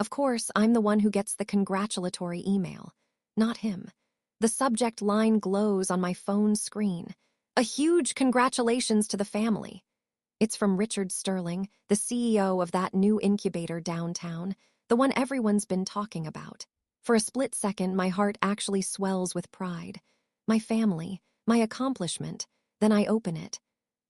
Of course, I'm the one who gets the congratulatory email, not him. The subject line glows on my phone screen. A huge congratulations to the family. It's from Richard Sterling, the CEO of that new incubator downtown, the one everyone's been talking about. For a split second, my heart actually swells with pride. My family, my accomplishment. Then I open it.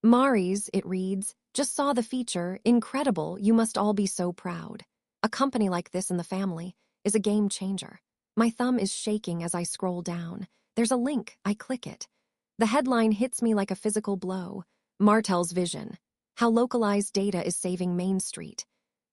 Mari's, it reads, just saw the feature, incredible, you must all be so proud. A company like this in the family is a game changer. My thumb is shaking as I scroll down. There's a link, I click it. The headline hits me like a physical blow. Martel's vision. How localized data is saving Main Street.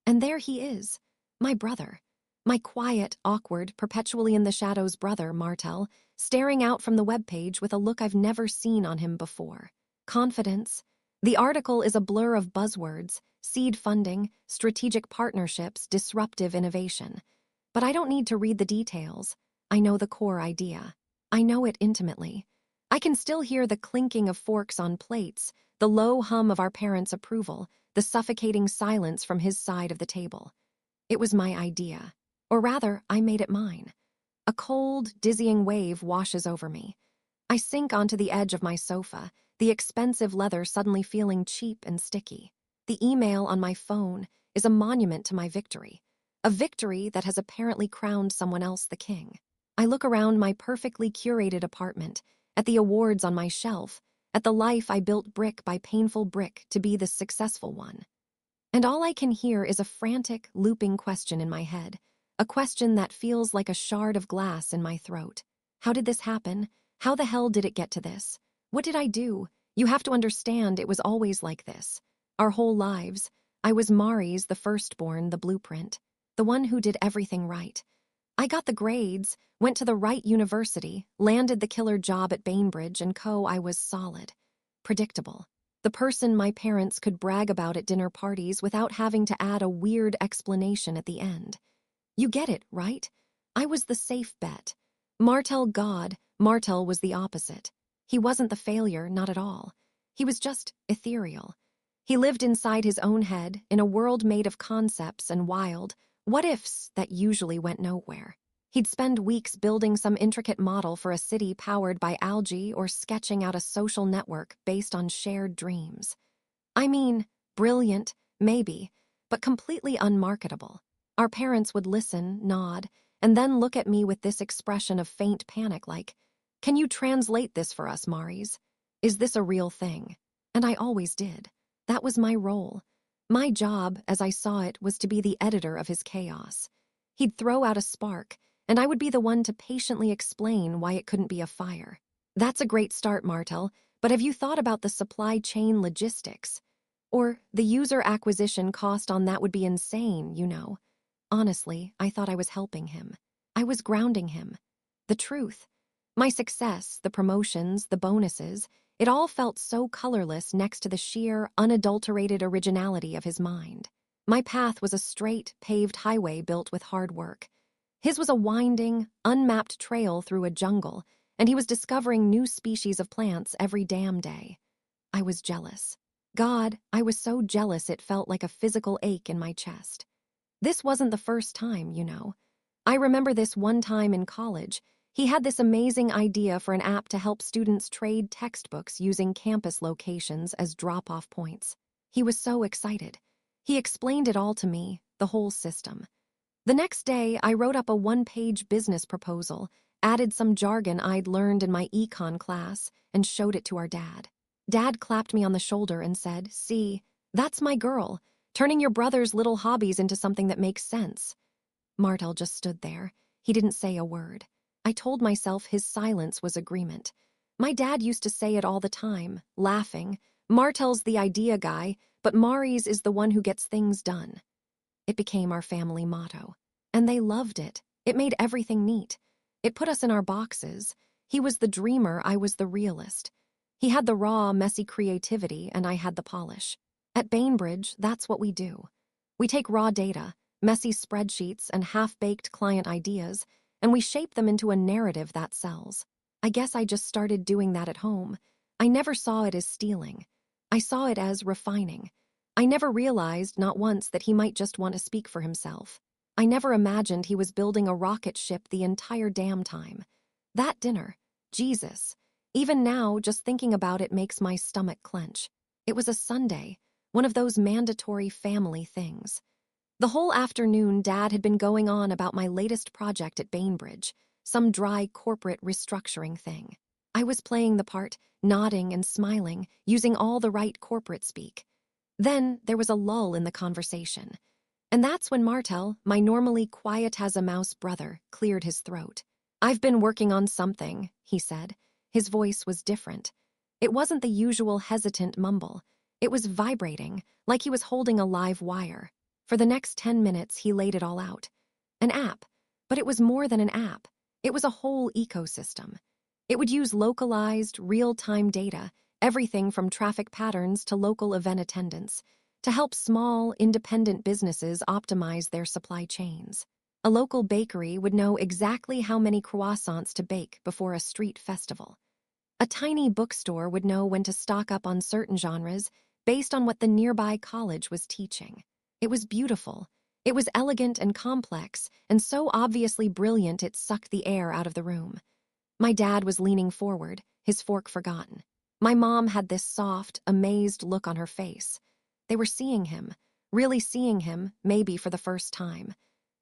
And there he is, my brother. My quiet, awkward, perpetually in the shadows brother, Martel, staring out from the webpage with a look I've never seen on him before. Confidence. The article is a blur of buzzwords, seed funding, strategic partnerships, disruptive innovation. But I don't need to read the details. I know the core idea. I know it intimately. I can still hear the clinking of forks on plates, the low hum of our parents' approval, the suffocating silence from his side of the table. It was my idea. Or rather, I made it mine. A cold, dizzying wave washes over me. I sink onto the edge of my sofa, the expensive leather suddenly feeling cheap and sticky. The email on my phone is a monument to my victory. A victory that has apparently crowned someone else the king. I look around my perfectly curated apartment, at the awards on my shelf, at the life I built brick by painful brick to be the successful one. And all I can hear is a frantic, looping question in my head, a question that feels like a shard of glass in my throat. How did this happen? How the hell did it get to this? What did I do? You have to understand it was always like this. Our whole lives. I was Mari's, the firstborn, the blueprint, the one who did everything right. I got the grades, went to the right university, landed the killer job at Bainbridge & Co. I was solid. Predictable. The person my parents could brag about at dinner parties without having to add a weird explanation at the end. You get it, right? I was the safe bet. Martel God, Martel was the opposite. He wasn't the failure, not at all. He was just ethereal. He lived inside his own head, in a world made of concepts and wild what-ifs that usually went nowhere. He'd spend weeks building some intricate model for a city powered by algae or sketching out a social network based on shared dreams. I mean, brilliant, maybe, but completely unmarketable. Our parents would listen, nod, and then look at me with this expression of faint panic like, "Can you translate this for us, Maris? Is this a real thing?" And I always did. That was my role. My job, as I saw it, was to be the editor of his chaos. He'd throw out a spark, and I would be the one to patiently explain why it couldn't be a fire. That's a great start, Martel, but have you thought about the supply chain logistics? Or the user acquisition cost on that would be insane, you know. Honestly, I thought I was helping him. I was grounding him. The truth. My success, the promotions, the bonuses, it all felt so colorless next to the sheer, unadulterated originality of his mind. My path was a straight, paved highway built with hard work. His was a winding, unmapped trail through a jungle, and he was discovering new species of plants every damn day. I was jealous. God, I was so jealous it felt like a physical ache in my chest. This wasn't the first time, you know. I remember this one time in college. He had this amazing idea for an app to help students trade textbooks using campus locations as drop-off points. He was so excited. He explained it all to me, the whole system. The next day, I wrote up a one-page business proposal, added some jargon I'd learned in my econ class, and showed it to our dad. Dad clapped me on the shoulder and said, "See, that's my girl, turning your brother's little hobbies into something that makes sense." Martel just stood there. He didn't say a word. I told myself his silence was agreement. My dad used to say it all the time, laughing. Martel's the idea guy, but Mari's is the one who gets things done. It became our family motto. And they loved it. It made everything neat. It put us in our boxes. He was the dreamer, I was the realist. He had the raw, messy creativity, and I had the polish. At Bainbridge, that's what we do. We take raw data, messy spreadsheets, and half-baked client ideas, and we shape them into a narrative that sells. I guess I just started doing that at home. I never saw it as stealing. I saw it as refining. I never realized, not once, that he might just want to speak for himself. I never imagined he was building a rocket ship the entire damn time. That dinner, Jesus. Even now, just thinking about it makes my stomach clench. It was a Sunday, one of those mandatory family things. The whole afternoon, Dad had been going on about my latest project at Bainbridge, some dry corporate restructuring thing. I was playing the part, nodding and smiling, using all the right corporate speak. Then there was a lull in the conversation. And that's when Martel, my normally quiet-as-a-mouse brother, cleared his throat. "I've been working on something," he said. His voice was different. It wasn't the usual hesitant mumble. It was vibrating, like he was holding a live wire. For the next 10 minutes, he laid it all out. An app. But it was more than an app. It was a whole ecosystem. It would use localized, real-time data, everything from traffic patterns to local event attendance, to help small, independent businesses optimize their supply chains. A local bakery would know exactly how many croissants to bake before a street festival. A tiny bookstore would know when to stock up on certain genres based on what the nearby college was teaching. It was beautiful. It was elegant and complex, and so obviously brilliant it sucked the air out of the room. My dad was leaning forward, his fork forgotten. My mom had this soft, amazed look on her face. They were seeing him, really seeing him, maybe for the first time.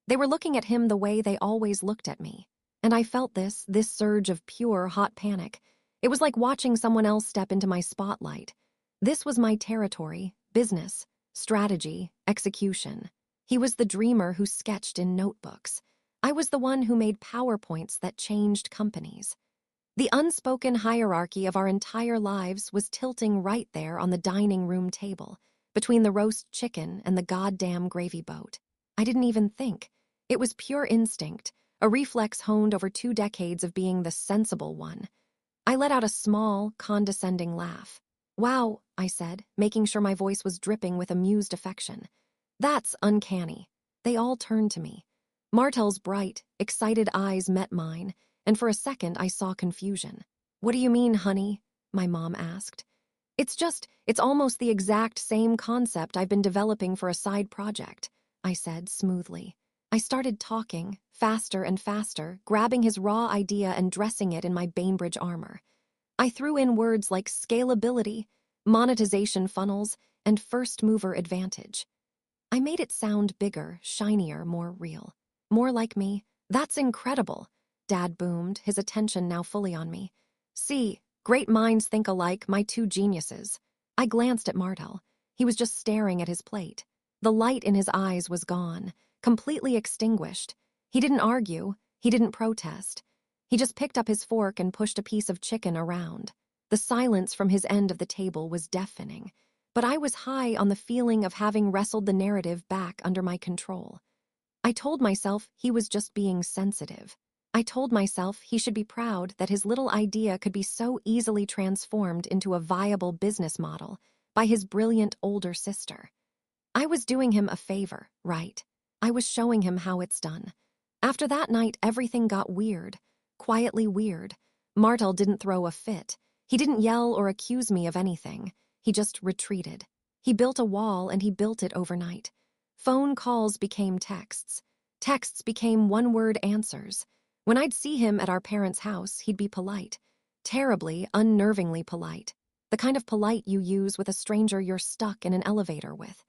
They were looking at him the way they always looked at me. And I felt this surge of pure, hot panic. It was like watching someone else step into my spotlight. This was my territory, business, strategy, execution. He was the dreamer who sketched in notebooks. I was the one who made PowerPoints that changed companies. The unspoken hierarchy of our entire lives was tilting right there on the dining room table, between the roast chicken and the goddamn gravy boat. I didn't even think. It was pure instinct, a reflex honed over 2 decades of being the sensible one. I let out a small, condescending laugh. "Wow," I said, making sure my voice was dripping with amused affection. "That's uncanny." They all turned to me. Martel's bright, excited eyes met mine, and for a second I saw confusion. "What do you mean, honey?" my mom asked. It's almost the exact same concept I've been developing for a side project," I said smoothly. I started talking, faster and faster, grabbing his raw idea and dressing it in my Bainbridge armor. I threw in words like scalability, monetization funnels, and first-mover advantage. I made it sound bigger, shinier, more real. "More like me? That's incredible," Dad boomed, his attention now fully on me. "See, great minds think alike, my 2 geniuses." I glanced at Martel. He was just staring at his plate. The light in his eyes was gone, completely extinguished. He didn't argue. He didn't protest. He just picked up his fork and pushed a piece of chicken around. The silence from his end of the table was deafening, but I was high on the feeling of having wrestled the narrative back under my control. I told myself he was just being sensitive. I told myself he should be proud that his little idea could be so easily transformed into a viable business model by his brilliant older sister. I was doing him a favor, right? I was showing him how it's done. After that night, everything got weird, quietly weird. Martel didn't throw a fit. He didn't yell or accuse me of anything. He just retreated. He built a wall, and he built it overnight. Phone calls became texts. Texts became one-word answers. When I'd see him at our parents' house, he'd be polite. Terribly, unnervingly polite. The kind of polite you use with a stranger you're stuck in an elevator with.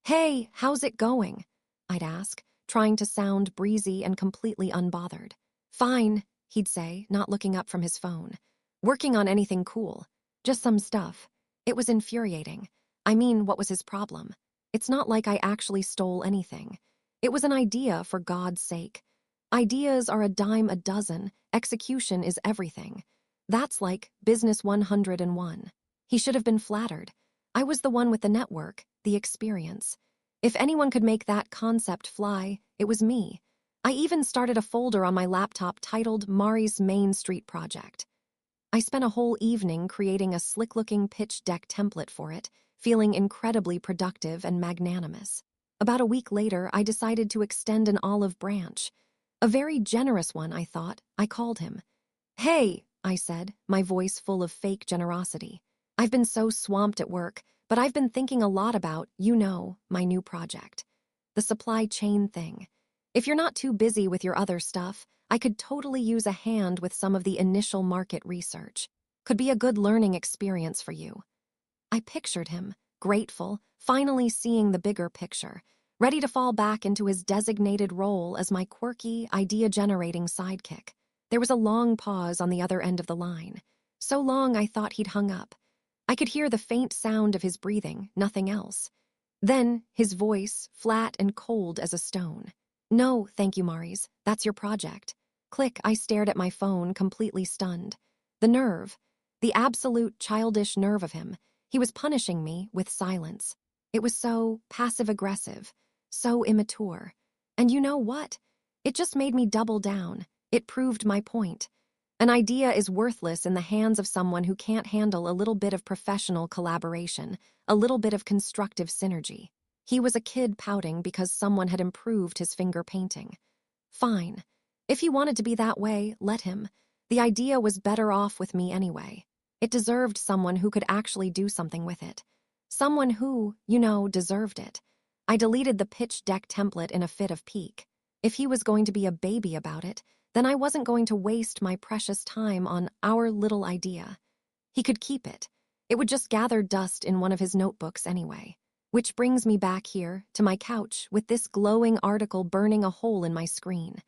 "Hey, how's it going?" I'd ask, trying to sound breezy and completely unbothered. "Fine," he'd say, not looking up from his phone. "Working on anything cool. Just some stuff." It was infuriating. I mean, what was his problem? It's not like I actually stole anything. It was an idea, for God's sake. Ideas are a dime a dozen. Execution is everything. That's like Business 101. He should have been flattered. I was the one with the network, the experience. If anyone could make that concept fly, it was me. I even started a folder on my laptop titled Mari's Main Street Project. I spent a whole evening creating a slick-looking pitch deck template for it, feeling incredibly productive and magnanimous. About a week later, I decided to extend an olive branch. A very generous one, I thought. I called him. "Hey," I said, my voice full of fake generosity. "I've been so swamped at work, but I've been thinking a lot about, my new project. The supply chain thing. If you're not too busy with your other stuff, I could totally use a hand with some of the initial market research. Could be a good learning experience for you. I pictured him, grateful, finally seeing the bigger picture, ready to fall back into his designated role as my quirky, idea-generating sidekick. There was a long pause on the other end of the line. So long I thought he'd hung up. I could hear the faint sound of his breathing, nothing else. Then, his voice, flat and cold as a stone. "No, thank you, Maurice. That's your project." Click, I stared at my phone, completely stunned. The nerve, the absolute childish nerve of him. He was punishing me with silence. It was so passive-aggressive, so immature. And you know what? It just made me double down. It proved my point. An idea is worthless in the hands of someone who can't handle a little bit of professional collaboration, a little bit of constructive synergy. He was a kid pouting because someone had improved his finger painting. Fine. If he wanted to be that way, let him. The idea was better off with me anyway. It deserved someone who could actually do something with it. Someone who, deserved it. I deleted the pitch deck template in a fit of pique. If he was going to be a baby about it, then I wasn't going to waste my precious time on our little idea. He could keep it. It would just gather dust in one of his notebooks anyway. Which brings me back here, to my couch, with this glowing article burning a hole in my screen.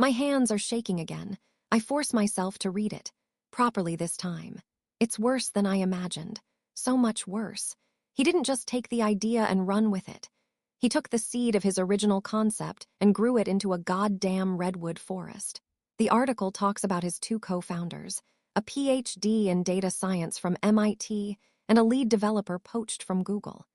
My hands are shaking again. I force myself to read it. Properly this time. It's worse than I imagined. So much worse. He didn't just take the idea and run with it. He took the seed of his original concept and grew it into a goddamn redwood forest. The article talks about his two co-founders, a PhD in data science from MIT and a lead developer poached from Google.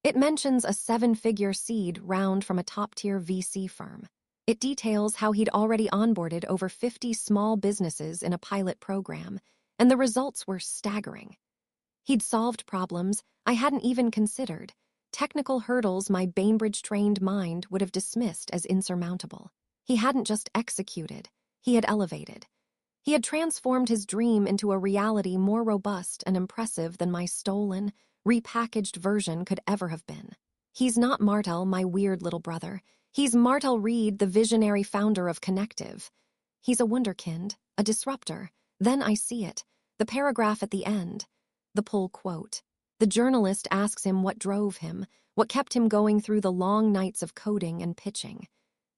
It mentions a 7-figure seed round from a top-tier VC firm. It details how he'd already onboarded over 50 small businesses in a pilot program, and the results were staggering. He'd solved problems I hadn't even considered, technical hurdles my Bainbridge-trained mind would have dismissed as insurmountable. He hadn't just executed, he had elevated. He had transformed his dream into a reality more robust and impressive than my stolen, repackaged version could ever have been. He's not Martel, my weird little brother. He's Martel Reed, the visionary founder of Connective. He's a wunderkind, a disruptor. Then I see it, the paragraph at the end, the pull quote. The journalist asks him what drove him, what kept him going through the long nights of coding and pitching.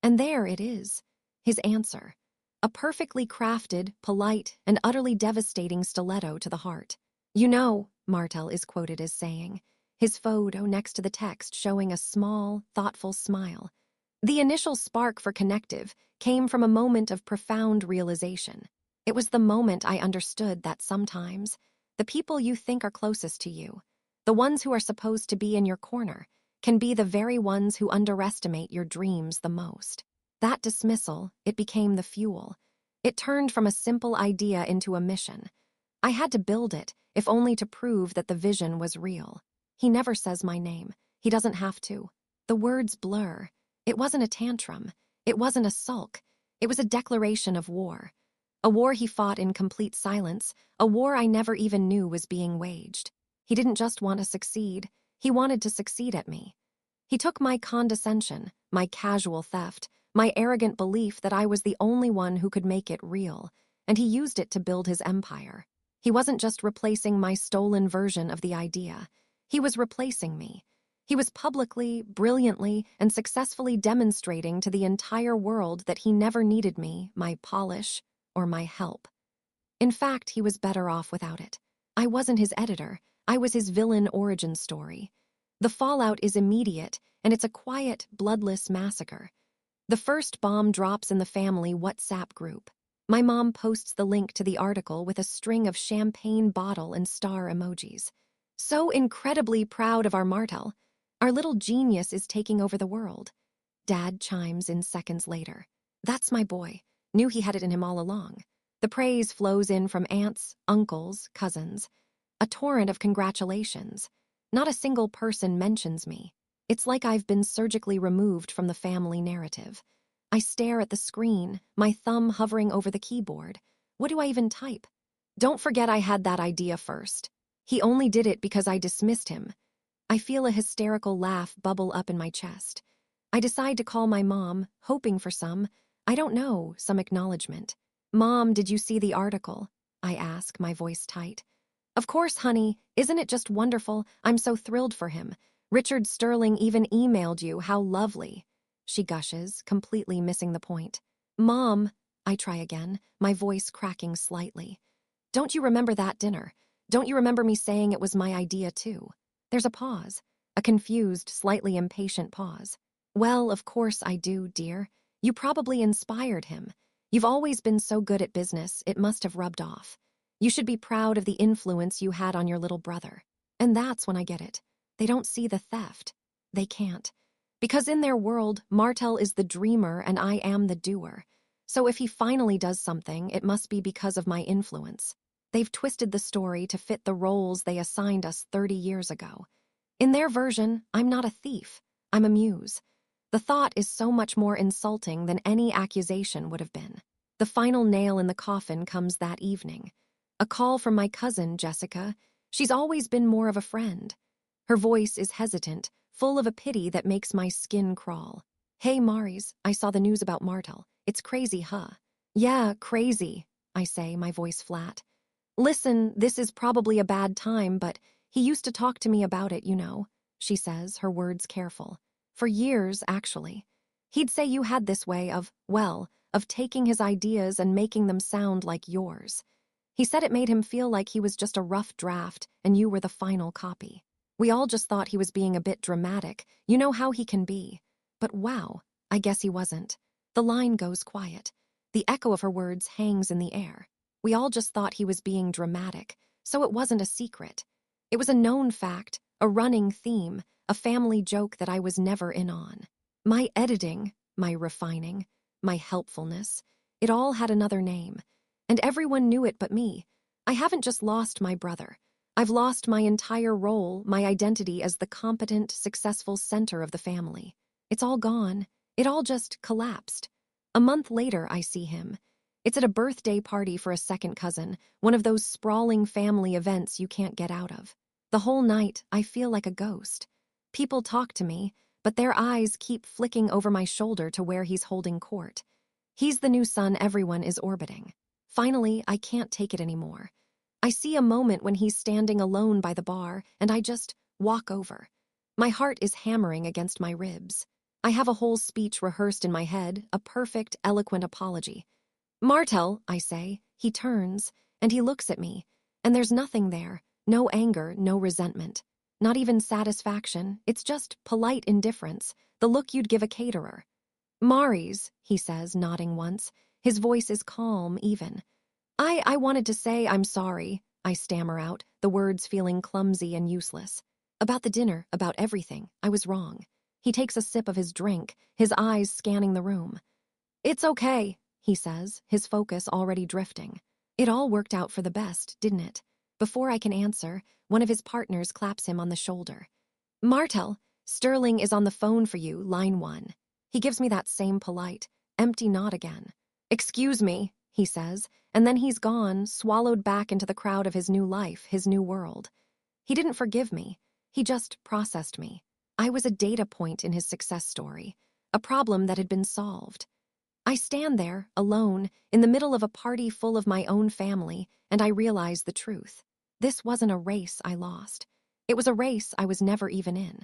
And there it is, his answer. A perfectly crafted, polite, and utterly devastating stiletto to the heart. "You know," Martel is quoted as saying, his photo next to the text showing a small, thoughtful smile. The initial spark for Connective came from a moment of profound realization. It was the moment I understood that sometimes, the people you think are closest to you, the ones who are supposed to be in your corner, can be the very ones who underestimate your dreams the most. That dismissal, it became the fuel. It turned from a simple idea into a mission. I had to build it, if only to prove that the vision was real. He never says my name. He doesn't have to. The words blur. It wasn't a tantrum. It wasn't a sulk. It was a declaration of war. A war he fought in complete silence, a war I never even knew was being waged. He didn't just want to succeed. He wanted to succeed at me. He took my condescension, my casual theft, my arrogant belief that I was the only one who could make it real, and he used it to build his empire. He wasn't just replacing my stolen version of the idea. He was replacing me. He was publicly, brilliantly, and successfully demonstrating to the entire world that he never needed me, my polish, or my help. In fact, he was better off without it. I wasn't his editor. I was his villain origin story. The fallout is immediate, and it's a quiet, bloodless massacre. The first bomb drops in the family WhatsApp group. My mom posts the link to the article with a string of champagne bottle and star emojis. So incredibly proud of our Martel. Our little genius is taking over the world. Dad chimes in seconds later. That's my boy. Knew he had it in him all along. The praise flows in from aunts, uncles, cousins. A torrent of congratulations. Not a single person mentions me. It's like I've been surgically removed from the family narrative. I stare at the screen, my thumb hovering over the keyboard. What do I even type? Don't forget I had that idea first. He only did it because I dismissed him. I feel a hysterical laugh bubble up in my chest. I decide to call my mom, hoping for I don't know, some acknowledgement. Mom, did you see the article? I ask, my voice tight. Of course, honey. Isn't it just wonderful? I'm so thrilled for him. Richard Sterling even emailed you. How lovely. She gushes, completely missing the point. Mom, I try again, my voice cracking slightly. Don't you remember that dinner? Don't you remember me saying it was my idea too? There's a pause, a confused, slightly impatient pause. Well, of course I do, dear. You probably inspired him. You've always been so good at business, it must have rubbed off. You should be proud of the influence you had on your little brother. And that's when I get it. They don't see the theft. They can't. Because in their world, Martel is the dreamer and I am the doer. So if he finally does something, it must be because of my influence. They've twisted the story to fit the roles they assigned us 30 years ago. In their version, I'm not a thief. I'm a muse. The thought is so much more insulting than any accusation would have been. The final nail in the coffin comes that evening. A call from my cousin, Jessica. She's always been more of a friend. Her voice is hesitant, full of a pity that makes my skin crawl. Hey, Maurice, I saw the news about Martel. It's crazy, huh? Yeah, crazy, I say, my voice flat. Listen, this is probably a bad time, but he used to talk to me about it, you know, she says, her words careful. For years, actually. He'd say you had this way of taking his ideas and making them sound like yours. He said it made him feel like he was just a rough draft and you were the final copy. We all just thought he was being a bit dramatic. You know how he can be. But wow, I guess he wasn't. The line goes quiet. The echo of her words hangs in the air. We all just thought he was being dramatic, so it wasn't a secret. It was a known fact, a running theme, a family joke that I was never in on. My editing, my refining, my helpfulness, it all had another name. And everyone knew it but me. I haven't just lost my brother. I've lost my entire role, my identity as the competent, successful center of the family. It's all gone. It all just collapsed. A month later, I see him. It's at a birthday party for a second cousin, one of those sprawling family events you can't get out of. The whole night, I feel like a ghost. People talk to me, but their eyes keep flicking over my shoulder to where he's holding court. He's the new son everyone is orbiting. Finally, I can't take it anymore. I see a moment when he's standing alone by the bar, and I just walk over. My heart is hammering against my ribs. I have a whole speech rehearsed in my head, a perfect, eloquent apology. Martel, I say. He turns, and he looks at me, and there's nothing there, no anger, no resentment. Not even satisfaction, it's just polite indifference, the look you'd give a caterer. Maurice, he says, nodding once. His voice is calm, even. I wanted to say I'm sorry, I stammer out, the words feeling clumsy and useless. About the dinner, about everything, I was wrong. He takes a sip of his drink, his eyes scanning the room. It's okay, he says, his focus already drifting. It all worked out for the best, didn't it? Before I can answer, one of his partners claps him on the shoulder. Martel, Sterling is on the phone for you, line 1. He gives me that same polite, empty nod again. Excuse me, he says, and then he's gone, swallowed back into the crowd of his new life, his new world. He didn't forgive me. He just processed me. I was a data point in his success story, a problem that had been solved. I stand there, alone, in the middle of a party full of my own family, and I realize the truth. This wasn't a race I lost. It was a race I was never even in.